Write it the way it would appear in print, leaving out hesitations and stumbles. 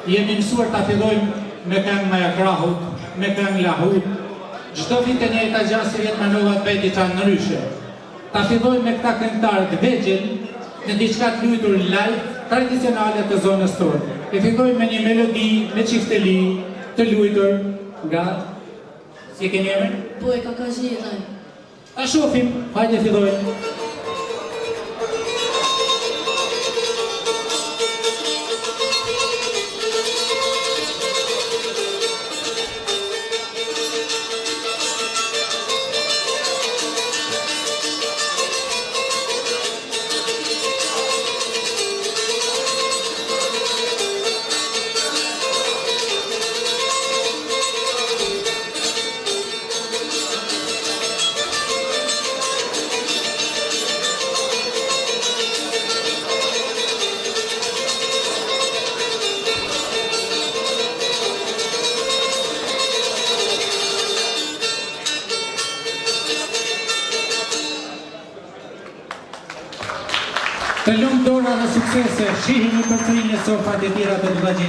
jemi mësuar ta fillojmë me këngë Maja Krahut, me këngë Lahut. Çdo vit e njëjta gjë si vjet Manova bëj diçka ndryshe. Ta fillojmë me këta këngëtarë të vegjël, në diçka të luajtur live, tradicionale të zonës tonë. E fillojmë me një melodi me çifteli të luajtur nga si e keni emrin? Po e ka jetaj. Ta shohim, hajde fillojmë. Të lumë dora dhe suksese, shihini përsëri në sofat e tjera të vëllazërisë.